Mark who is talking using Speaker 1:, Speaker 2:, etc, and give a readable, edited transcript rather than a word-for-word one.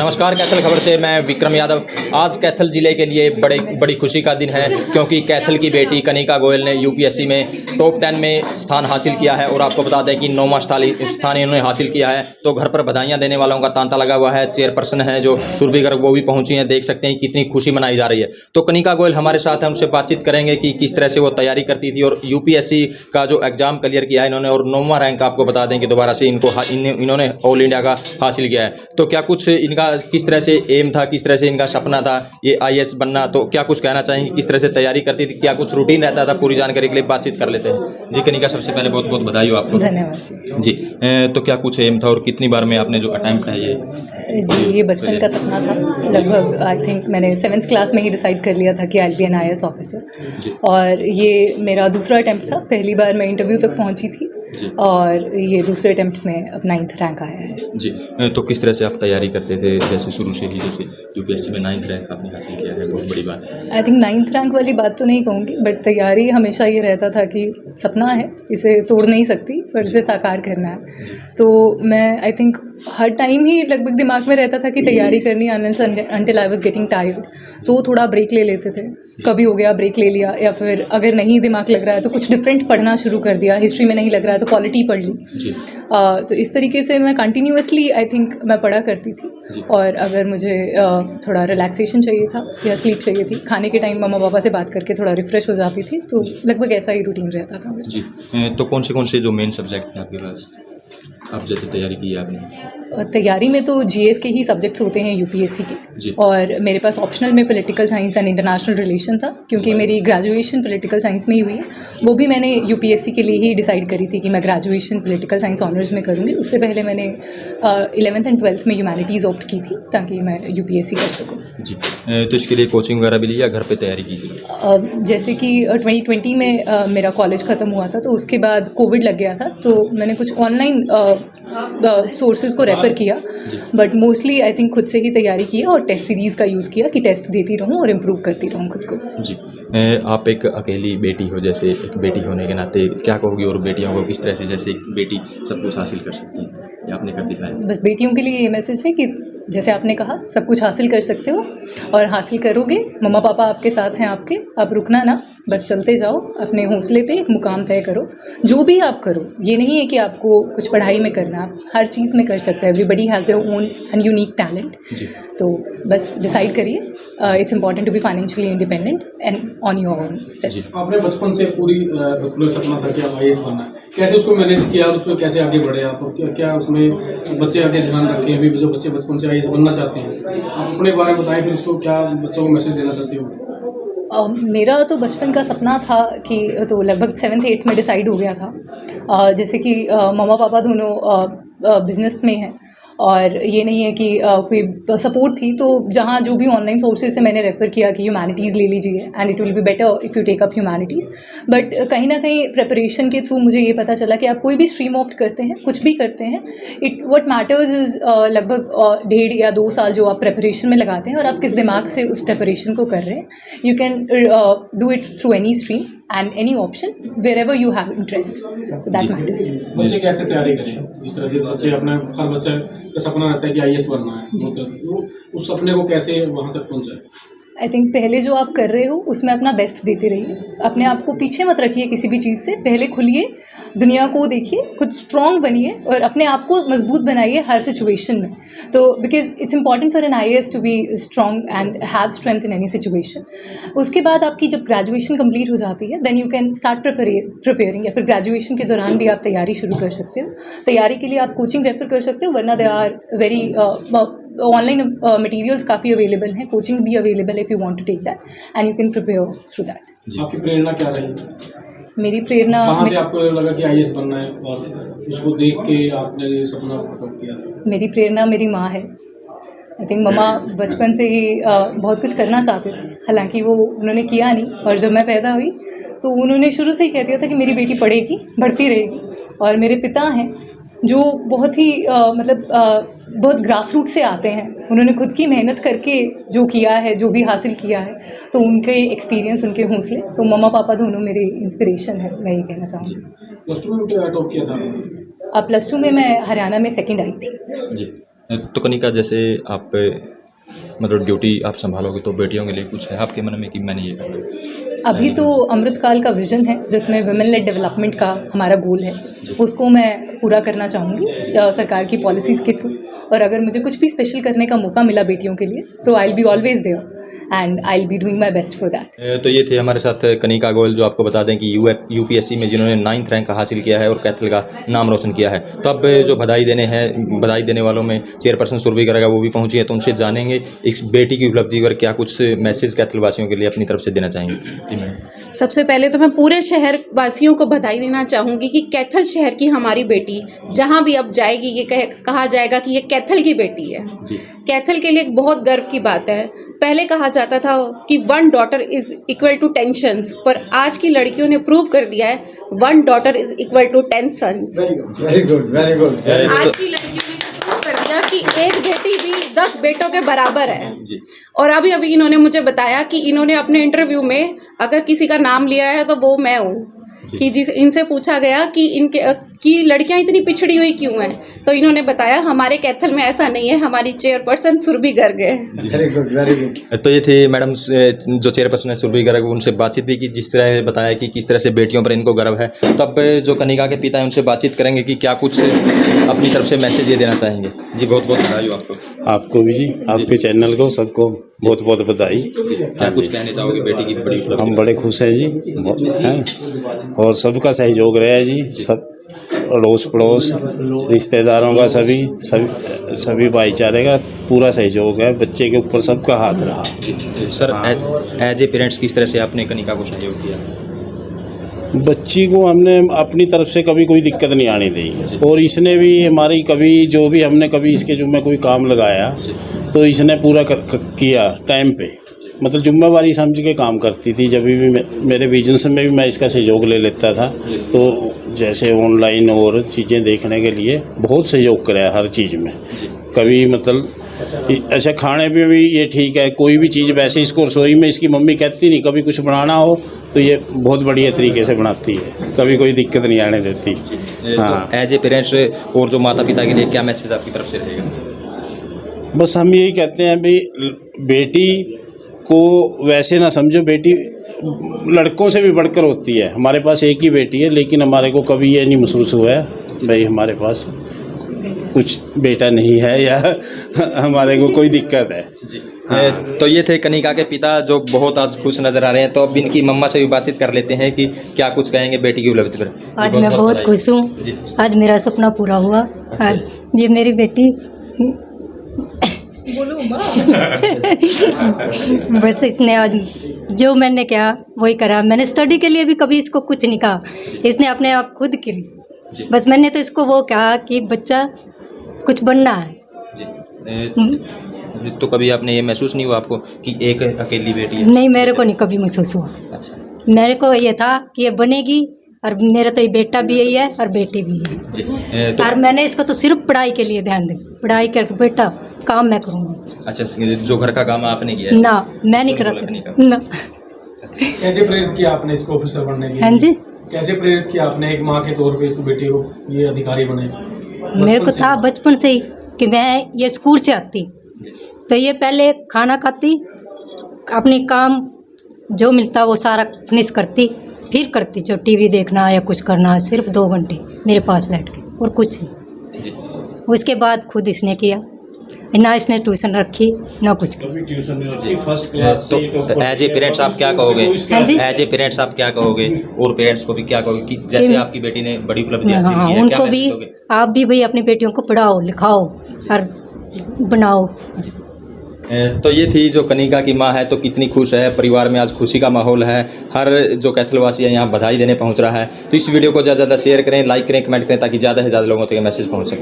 Speaker 1: नमस्कार कैथल खबर से मैं विक्रम यादव। आज कैथल ज़िले के लिए बड़ी खुशी का दिन है क्योंकि कैथल की बेटी कनिका गोयल ने यूपीएससी में टॉप 10 में स्थान हासिल किया है और आपको बता दें कि 9वां स्थान इन्होंने हासिल किया है। तो घर पर बधाइयां देने वालों का तांता लगा हुआ है। चेयरपर्सन है जो सुरभि गर्ग वो भी पहुंची हैं। देख सकते हैं कितनी खुशी मनाई जा रही है। तो कनिका गोयल हमारे साथ है, उनसे बातचीत करेंगे कि किस तरह से वो तैयारी करती थी और यूपीएससी का जो एग्ज़ाम क्लियर किया है इन्होंने और 9वां रैंक आपको बता दें कि दोबारा से इन्होंने ऑल इंडिया का हासिल किया है। तो क्या कुछ इनका किस तरह से एम था, किस तरह से इनका सपना था ये आईएएस बनना, तो क्या कुछ कहना चाहेंगे, किस तरह से तैयारी करती थी, क्या कुछ रूटीन रहता था? पूरी जानकारी के लिए बातचीत कर लेते हैं। जी कनिका, सबसे पहले बहुत बहुत बधाई हो आपको।
Speaker 2: धन्यवाद
Speaker 1: जी। तो क्या कुछ एम था और कितनी बार में आपने जो अटैम्प्ट है
Speaker 2: ये बचपन का सपना था। लगभग आई थिंक मैंने 7th क्लास में ही डिसाइड कर लिया था कि आई बी एन IAS ऑफिसर, और ये मेरा दूसरा अटैम्प्ट था। पहली बार मैं इंटरव्यू तक पहुंची थी और ये दूसरे अटैम्प्ट में अब 9th रैंक आया है।
Speaker 1: जी। तो किस तरह से आप तैयारी करते थे? जैसे शुरू से ही, जैसे यूपीएससी में 9th रैंक आपने हासिल किया है, बहुत बड़ी बात है।
Speaker 2: आई थिंक 9th रैंक वाली बात तो नहीं कहूँगी, बट तैयारी हमेशा ये रहता था कि सपना है, इसे तोड़ नहीं सकती पर इसे साकार करना है। तो मैं आई थिंक हर टाइम ही लगभग दिमाग में रहता था कि तैयारी करनी until I was getting tired. तो थोड़ा ब्रेक ले लेते थे, कभी हो गया ब्रेक ले लिया, या फिर अगर नहीं दिमाग लग रहा है तो कुछ डिफरेंट पढ़ना शुरू कर दिया। हिस्ट्री में नहीं लग रहा है तो पॉलिटी पढ़ ली। तो इस तरीके से मैं कंटिन्यूअसली आई थिंक मैं पढ़ा करती थी। और अगर मुझे थोड़ा रिलैक्सेशन चाहिए था या स्लीप चाहिए थी, खाने के टाइम मम्मा पापा से बात करके थोड़ा रिफ्रेश हो जाती थी। तो लगभग ऐसा ही रूटीन रहता था मेरा।
Speaker 1: जी। तो कौन से जो मेन सब्जेक्ट थे आपके पास, आप जैसे तैयारी की है आपने?
Speaker 2: तैयारी में तो जीएस के ही सब्जेक्ट्स होते हैं यूपीएससी के, और मेरे पास ऑप्शनल में political science and international relation था, क्योंकि मेरी ग्रेजुएशन पॉलिटिकल साइंस में ही हुई है। वो भी मैंने यूपीएससी के लिए ही डिसाइड करी थी कि मैं ग्रेजुएशन पॉलिटिकल साइंस ऑनर्स में करूँगी। उससे पहले मैंने 11th एंड 12th में ह्यूमैनिटीज़ ऑप्ट की थी ताकि मैं यूपीएससी कर सकूँ।
Speaker 1: जी। तो इसके लिए कोचिंग वगैरह भी ली या घर पे तैयारी की थी?
Speaker 2: जैसे कि 2020 में मेरा कॉलेज ख़त्म हुआ था, तो उसके बाद कोविड लग गया था, तो मैंने कुछ ऑनलाइन सोर्सेज को रेफ़र किया, बट मोस्टली आई थिंक खुद से ही तैयारी की है और टेस्ट सीरीज़ का यूज़ किया कि टेस्ट देती रहूँ और इम्प्रूव करती रहूँ खुद को।
Speaker 1: जी। आप एक अकेली बेटी हो, जैसे एक बेटी होने के नाते क्या कहोगी और बेटियों को किस तरह से, जैसे एक बेटी सब कुछ हासिल कर सकती है, ये आपने कर दिखाया?
Speaker 2: बस बेटियों के लिए ये मैसेज है कि जैसे आपने कहा सब कुछ हासिल कर सकते हो और हासिल करोगे। मम्मा पापा आपके साथ हैं आपके, आप रुकना ना, बस चलते जाओ, अपने हौसले पे एक मुकाम तय करो। जो भी आप करो, ये नहीं है कि आपको कुछ पढ़ाई में करना, आप हर चीज़ में कर सकते हो। Everybody has their own and unique talent. तो बस डिसाइड करिए। It's important to be financially independent and on your own self.
Speaker 3: आपने बचपन से पूरा सपना था कि आप IAS बनना है, कैसे उसको मैनेज किया और उसमें कैसे आगे बढ़े आप, और क्या उसमें बच्चे आगे ध्यान रखें? अभी जो बच्चे बचपन से IAS बनना चाहते हैं, आप अपने बारे में बताएं, फिर उसको क्या बच्चों को मैसेज देना चाहते हो?
Speaker 2: मेरा तो बचपन का सपना था कि तो लगभग 7th 8th में डिसाइड हो गया था। जैसे कि मम्मा पापा दोनों बिजनेस में हैं, और ये नहीं है कि कोई सपोर्ट थी। तो जहाँ जो भी ऑनलाइन सोर्सेज से मैंने रेफ़र किया कि ह्यूमैनिटीज़ ले लीजिए and it will be better if you take up humanities. But कहीं ना कहीं प्रिपरेशन के थ्रू मुझे ये पता चला कि आप कोई भी स्ट्रीम ऑप्ट करते हैं, कुछ भी करते हैं, इट व्हाट मैटर्स इज़ लगभग 1.5 या 2 साल जो आप प्रिपरेशन में लगाते हैं और आप किस दिमाग से उस प्रिपरेशन को कर रहे हैं। You can do it through any stream and any option wherever you have interest, so that matters.
Speaker 3: बच्चे कैसे तैयारी करें? इस तरह से बच्चे अपना, हर बच्चे का सपना रहता है कि IAS बनना है, वो उस सपने को कैसे वहाँ तक पहुँचाए?
Speaker 2: आई थिंक पहले जो आप कर रहे हो उसमें अपना बेस्ट देते रहिए। अपने आप को पीछे मत रखिए किसी भी चीज़ से, पहले खुलिए, दुनिया को देखिए, खुद स्ट्रॉन्ग बनिए और अपने आप को मजबूत बनाइए हर सिचुएशन में। तो because it's important for an IAS to be strong and have strength in any situation. उसके बाद आपकी जब ग्रेजुएशन कंप्लीट हो जाती है, then you can start preparing, या फिर ग्रेजुएशन के दौरान भी आप तैयारी शुरू कर सकते हो। तैयारी के लिए आप कोचिंग रेफर कर सकते हो, वरना they are very online materials काफ़ी अवेलेबल हैं, कोचिंग भी अवेलेबल है if you want to take that and you can prepare through that.
Speaker 3: आपकी प्रेरणा क्या रही?
Speaker 2: मेरी प्रेरणा,
Speaker 3: कहाँ से आपको लगा कि IAS बनना है और उसको देख के आपने ये सपना प्रकट किया?
Speaker 2: मेरी प्रेरणा मेरी माँ है। आई थिंक मम्मा बचपन से ही बहुत कुछ करना चाहते थे, हालांकि वो उन्होंने किया नहीं। और जब मैं पैदा हुई तो उन्होंने शुरू से ही कह दिया था कि मेरी बेटी पढ़ेगी, बढ़ती रहेगी। और मेरे पिता हैं जो बहुत ही बहुत ग्रास रूट से आते हैं। उन्होंने खुद की मेहनत करके जो किया है, जो भी हासिल किया है, तो उनके एक्सपीरियंस, उनके हौसले, तो मम्मा पापा दोनों मेरे इंस्पिरेशन है, मैं ये कहना चाहूँगी।
Speaker 3: प्लस 2 में टॉप किया था?
Speaker 2: +2 में मैं हरियाणा में 2nd आई थी।
Speaker 1: जी। तो कनिका, जैसे आप मतलब ड्यूटी आप संभालोगे तो बेटियों के लिए कुछ है आपके मन में कि मैंने ये करना है?
Speaker 2: अभी तो अमृतकाल का विजन है जिसमें वुमेन लेड डेवलपमेंट का हमारा गोल है, उसको मैं पूरा करना चाहूँगी सरकार की पॉलिसीज़ के थ्रू। और अगर मुझे कुछ भी स्पेशल करने का मौका मिला बेटियों के लिए तो I will be always there and I will be doing my best for that.
Speaker 1: तो ये थे हमारे साथ कनिका गोयल, जो आपको बता दें कि यूपीएससी में जिन्होंने 9th रैंक हासिल किया है और कैथल का नाम रोशन किया है। तो अब जो बधाई देने वालों में चेयरपर्सन सुरभि गर्ग वो भी पहुंची है, तो उनसे जानेंगे इस बेटी की उपलब्धि पर क्या कुछ मैसेज कैथल वासियों के लिए अपनी तरफ से देना चाहेंगे। जी मैडम।
Speaker 4: सबसे पहले तो मैं पूरे शहर वासियों को बधाई देना चाहूँगी कि कैथल शहर की हमारी बेटी जहाँ भी अब जाएगी ये कहा जाएगा कि ये कैथल की बेटी है। कैथल के लिए एक बहुत गर्व की बात है। पहले कहा जाता था कि 1 daughter is equal to 10 sons, पर आज की लड़कियों ने प्रूव कर दिया है 1 daughter is equal to 10 sons.
Speaker 5: Very good very good.
Speaker 4: आज की लड़कियों ने प्रूव कर दिया कि एक बेटी भी 10 बेटों के बराबर है। और अभी इन्होंने मुझे बताया कि इन्होंने अपने इंटरव्यू में अगर किसी का नाम लिया है तो वो मैं हूँ। कि जिस इनसे पूछा गया कि की लड़कियां इतनी पिछड़ी हुई क्यों हैं, तो इन्होंने बताया हमारे कैथल में ऐसा नहीं है, हमारी चेयरपर्सन सुरभि गर्ग है।
Speaker 5: Very good very good.
Speaker 1: तो ये थे मैडम जो चेयरपर्सन है सुरभि गर्ग, उनसे बातचीत भी की, जिस तरह बताया कि किस तरह से बेटियों पर इनको गर्व है। तो अब जो कनिका के पिता हैं उनसे बातचीत करेंगे कि क्या कुछ अपनी तरफ से मैसेज ये देना चाहेंगे। जी बहुत बहुत बधाई हो आपको।
Speaker 6: आपको भी जी, आपके चैनल को सबको बहुत बहुत बधाई।
Speaker 1: क्या कुछ कहना चाहोगे बेटी की बड़ी उपलब्धि?
Speaker 6: हम बड़े खुश हैं जी, बहुत हैं, और सबका सहयोग रहा है जी, सब अड़ोस पड़ोस रिश्तेदारों का सभी भाईचारे का पूरा सहयोग है। बच्चे के ऊपर सबका हाथ रहा।
Speaker 1: सर एज ए पेरेंट्स किस तरह से आपने कनिका को सहयोग किया?
Speaker 6: बच्ची को हमने अपनी तरफ से कभी कोई दिक्कत नहीं आने दी, और इसने भी हमारी कभी जो भी हमने कभी इसके जुम्मे कोई काम लगाया तो इसने पूरा किया टाइम पे। मतलब जुम्मेवारी समझ के काम करती थी। जब भी मेरे बिजनेस में भी मैं इसका सहयोग ले लेता था, तो जैसे ऑनलाइन और चीज़ें देखने के लिए बहुत सहयोग कराया हर चीज़ में। कभी मतलब ऐसे खाने में भी ये ठीक है, कोई भी चीज़ वैसे इसको रसोई में इसकी मम्मी कहती नहीं, कभी कुछ बनाना हो तो ये बहुत बढ़िया तरीके से बनाती है, कभी कोई दिक्कत नहीं आने देती। हाँ,
Speaker 1: एज ए पेरेंट्स और जो माता पिता के लिए क्या मैसेज आपकी तरफ से रहेगा?
Speaker 6: बस हम यही कहते हैं भाई, बेटी को वैसे ना समझो, बेटी लड़कों से भी बढ़कर होती है। हमारे पास एक ही बेटी है, लेकिन हमारे को कभी ये नहीं महसूस हुआ है भाई हमारे पास कुछ बेटा नहीं है या हमारे को कोई दिक्कत है।
Speaker 1: हाँ। तो ये थे कनिका के पिता जो बहुत आज खुश नज़र आ रहे हैं। तो अब इनकी मम्मा से भी बातचीत कर लेते हैं कि क्या कुछ कहेंगे बेटी की उपलब्धि पर।
Speaker 7: आज मैं बहुत खुश हूँ, आज मेरा सपना पूरा हुआ। आज ये मेरी बेटी बस इसने आज जो मैंने कहा वही करा। मैंने स्टडी के लिए भी कभी इसको कुछ नहीं कहा, इसने अपने आप खुद की। बस मैंने तो इसको वो कहा कि बच्चा कुछ बनना है।
Speaker 1: तो कभी आपने ये महसूस नहीं हुआ आपको कि एक अकेली बेटी है?
Speaker 7: नहीं, मेरे को नहीं कभी महसूस हुआ।
Speaker 1: अच्छा।
Speaker 7: मेरे को ये था कि ये बनेगी, और मेरा तो ये बेटा भी यही है और बेटी भी है। और मैंने इसको तो सिर्फ पढ़ाई के लिए ध्यान दिया, पढ़ाई करके बेटा काम मैं करूँगी।
Speaker 1: अच्छा, जो घर का काम आपने किया है?
Speaker 7: ना, मैं नहीं कराती ना।
Speaker 3: कैसे प्रेरित किया आपने इसको ऑफिसर बनने के लिए?
Speaker 7: हाँ जी,
Speaker 3: कैसे प्रेरित किया आपने एक माँ के तौर पे इस बेटी को ये अधिकारी बने?
Speaker 7: मेरे को था बचपन से ही कि मैं ये स्कूल से आती तो ये पहले खाना खाती, अपनी काम जो मिलता वो सारा फिनिश करती, फिर करती जो टीवी देखना या कुछ करना, सिर्फ 2 घंटे मेरे पास बैठ के और कुछ नहीं। उसके बाद खुद इसने किया, ना इसने ट्यूशन रखी ना कुछ
Speaker 1: तो एज ए पेरेंट्स आप क्या कहोगे? एज ए पेरेंट्स आप क्या कहोगे और पेरेंट्स को भी क्या कहोगे कि जैसे आपकी बेटी ने बड़ी उपलब्धि हासिल की है,
Speaker 7: उनको भी आप भी भाई अपनी बेटियों को पढ़ाओ लिखाओ और बनाओ।
Speaker 1: तो ये थी जो कनिका की माँ है, तो कितनी खुश है, परिवार में आज खुशी का माहौल है। हर जो कैथलवासी है यहाँ बधाई देने पहुँच रहा है। तो इस वीडियो को ज़्यादा से ज़्यादा शेयर करें, लाइक करें, कमेंट करें, ताकि ज़्यादा से ज़्यादा लोगों तक मैसेज पहुँच सके।